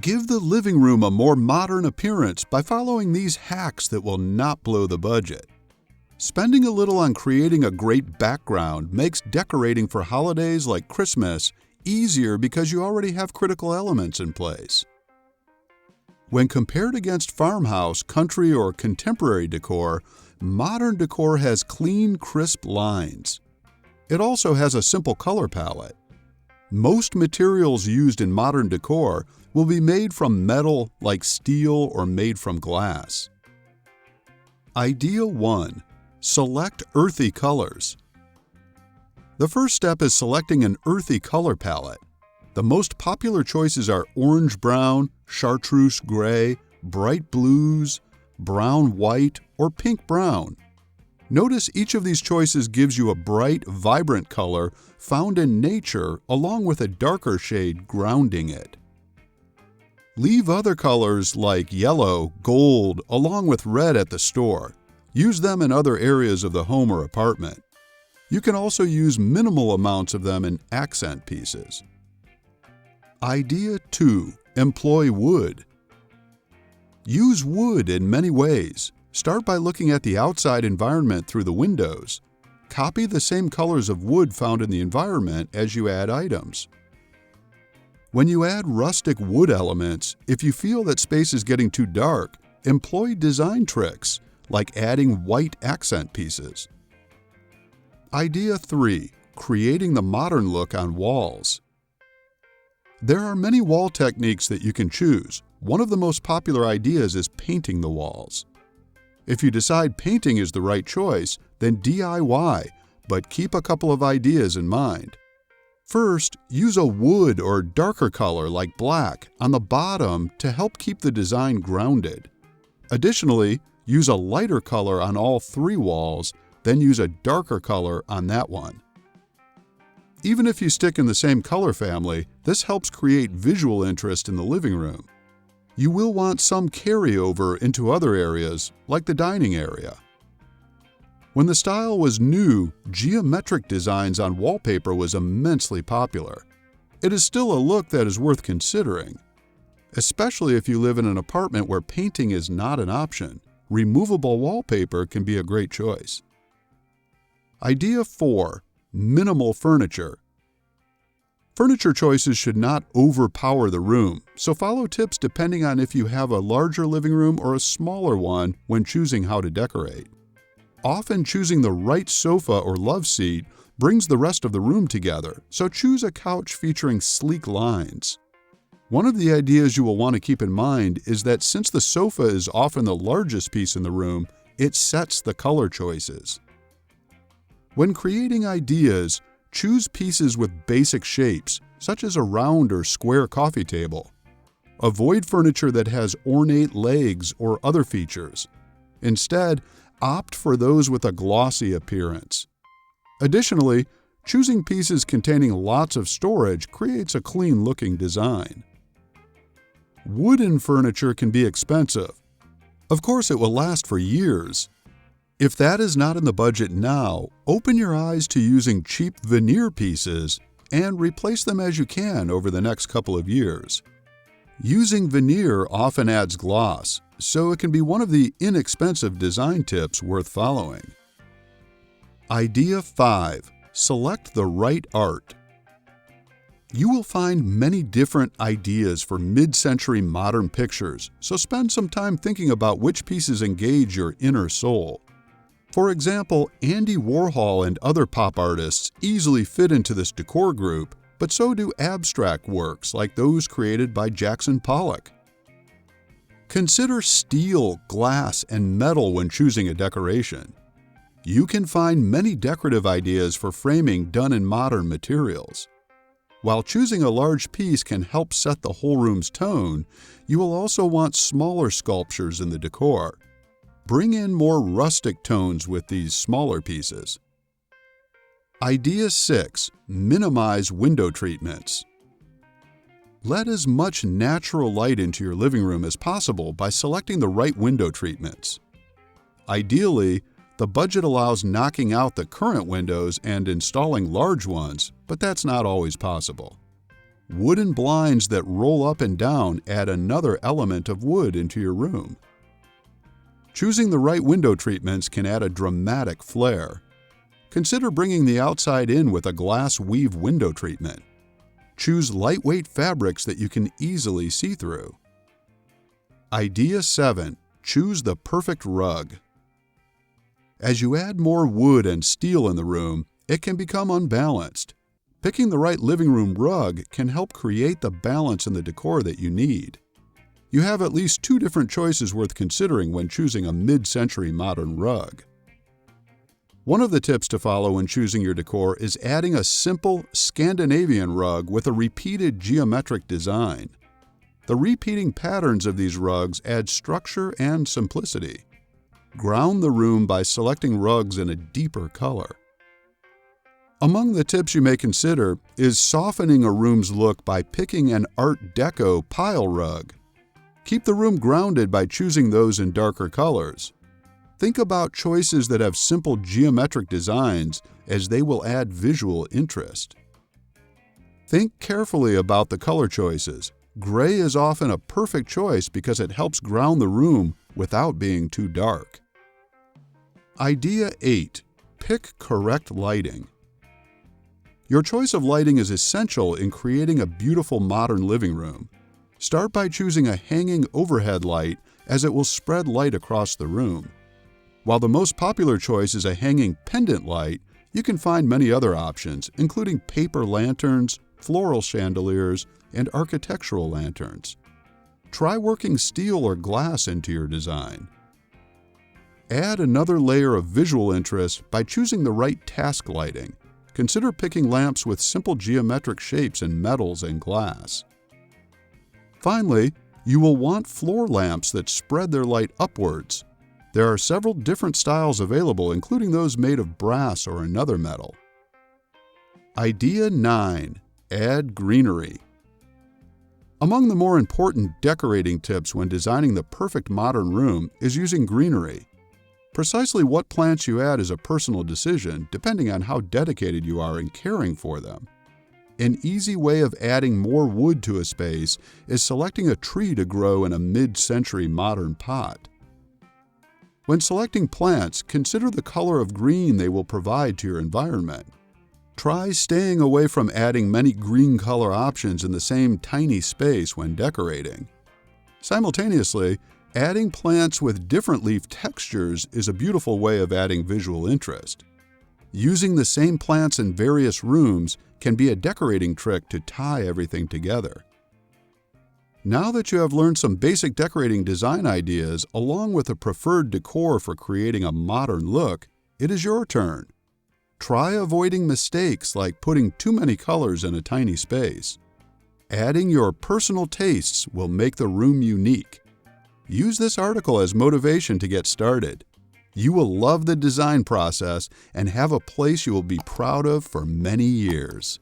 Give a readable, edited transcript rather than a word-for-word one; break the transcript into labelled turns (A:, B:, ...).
A: Give the living room a more modern appearance by following these hacks that will not blow the budget. Spending a little on creating a great background makes decorating for holidays like Christmas easier because you already have critical elements in place. When compared against farmhouse, country, or contemporary decor, modern decor has clean, crisp lines. It also has a simple color palette. Most materials used in modern decor will be made from metal like steel or made from glass. Idea 1. Select earthy colors. The first step is selecting an earthy color palette. The most popular choices are orange-brown, chartreuse gray, bright blues, brown-white, or pink-brown. Notice each of these choices gives you a bright, vibrant color found in nature along with a darker shade grounding it. Leave other colors like yellow, gold, along with red at the store. Use them in other areas of the home or apartment. You can also use minimal amounts of them in accent pieces. Idea 2. Employ wood. Use wood in many ways. Start by looking at the outside environment through the windows. Copy the same colors of wood found in the environment as you add items. When you add rustic wood elements, if you feel that space is getting too dark, employ design tricks, like adding white accent pieces. Idea 3. Creating the modern look on walls. There are many wall techniques that you can choose. One of the most popular ideas is painting the walls. If you decide painting is the right choice, then DIY, but keep a couple of ideas in mind. First, use a wood or darker color like black on the bottom to help keep the design grounded. Additionally, use a lighter color on all 3 walls, then use a darker color on that one. Even if you stick in the same color family, this helps create visual interest in the living room. You will want some carryover into other areas, like the dining area. When the style was new, geometric designs on wallpaper was immensely popular. It is still a look that is worth considering. Especially if you live in an apartment where painting is not an option, removable wallpaper can be a great choice. Idea 4. Minimal furniture. Furniture choices should not overpower the room, so follow tips depending on if you have a larger living room or a smaller one when choosing how to decorate. Often choosing the right sofa or love seat brings the rest of the room together, so choose a couch featuring sleek lines. One of the ideas you will want to keep in mind is that since the sofa is often the largest piece in the room, it sets the color choices. When creating ideas, choose pieces with basic shapes, such as a round or square coffee table. Avoid furniture that has ornate legs or other features. Instead, opt for those with a glossy appearance. Additionally, choosing pieces containing lots of storage creates a clean-looking design. Wooden furniture can be expensive. Of course, it will last for years. If that is not in the budget now, open your eyes to using cheap veneer pieces and replace them as you can over the next couple of years. Using veneer often adds gloss, so it can be one of the inexpensive design tips worth following. Idea 5. Select the right art. You will find many different ideas for mid-century modern pictures, so spend some time thinking about which pieces engage your inner soul. For example, Andy Warhol and other pop artists easily fit into this decor group, but so do abstract works like those created by Jackson Pollock. Consider steel, glass, and metal when choosing a decoration. You can find many decorative ideas for framing done in modern materials. While choosing a large piece can help set the whole room's tone, you will also want smaller sculptures in the decor. Bring in more rustic tones with these smaller pieces. Idea 6. Minimize window treatments. Let as much natural light into your living room as possible by selecting the right window treatments. Ideally, the budget allows knocking out the current windows and installing large ones, but that's not always possible. Wooden blinds that roll up and down add another element of wood into your room. Choosing the right window treatments can add a dramatic flair. Consider bringing the outside in with a glass weave window treatment. Choose lightweight fabrics that you can easily see through. Idea 7. Choose the perfect rug. As you add more wood and steel in the room, it can become unbalanced. Picking the right living room rug can help create the balance in the decor that you need. You have at least 2 different choices worth considering when choosing a mid-century modern rug. One of the tips to follow when choosing your decor is adding a simple Scandinavian rug with a repeated geometric design. The repeating patterns of these rugs add structure and simplicity. Ground the room by selecting rugs in a deeper color. Among the tips you may consider is softening a room's look by picking an Art Deco pile rug. Keep the room grounded by choosing those in darker colors. Think about choices that have simple geometric designs, as they will add visual interest. Think carefully about the color choices. Gray is often a perfect choice because it helps ground the room without being too dark. Idea 8. Pick correct lighting. Your choice of lighting is essential in creating a beautiful modern living room. Start by choosing a hanging overhead light, as it will spread light across the room. While the most popular choice is a hanging pendant light, you can find many other options, including paper lanterns, floral chandeliers, and architectural lanterns. Try working steel or glass into your design. Add another layer of visual interest by choosing the right task lighting. Consider picking lamps with simple geometric shapes in metals and glass. Finally, you will want floor lamps that spread their light upwards. There are several different styles available, including those made of brass or another metal. Idea 9. Add greenery. Among the more important decorating tips when designing the perfect modern room is using greenery. Precisely what plants you add is a personal decision, depending on how dedicated you are in caring for them. An easy way of adding more wood to a space is selecting a tree to grow in a mid-century modern pot. When selecting plants, consider the color of green they will provide to your environment. Try staying away from adding many green color options in the same tiny space when decorating. Simultaneously, adding plants with different leaf textures is a beautiful way of adding visual interest. Using the same plants in various rooms can be a decorating trick to tie everything together. Now that you have learned some basic decorating design ideas along with a preferred decor for creating a modern look, it is your turn. Try avoiding mistakes like putting too many colors in a tiny space. Adding your personal tastes will make the room unique. Use this article as motivation to get started. You will love the design process and have a place you will be proud of for many years.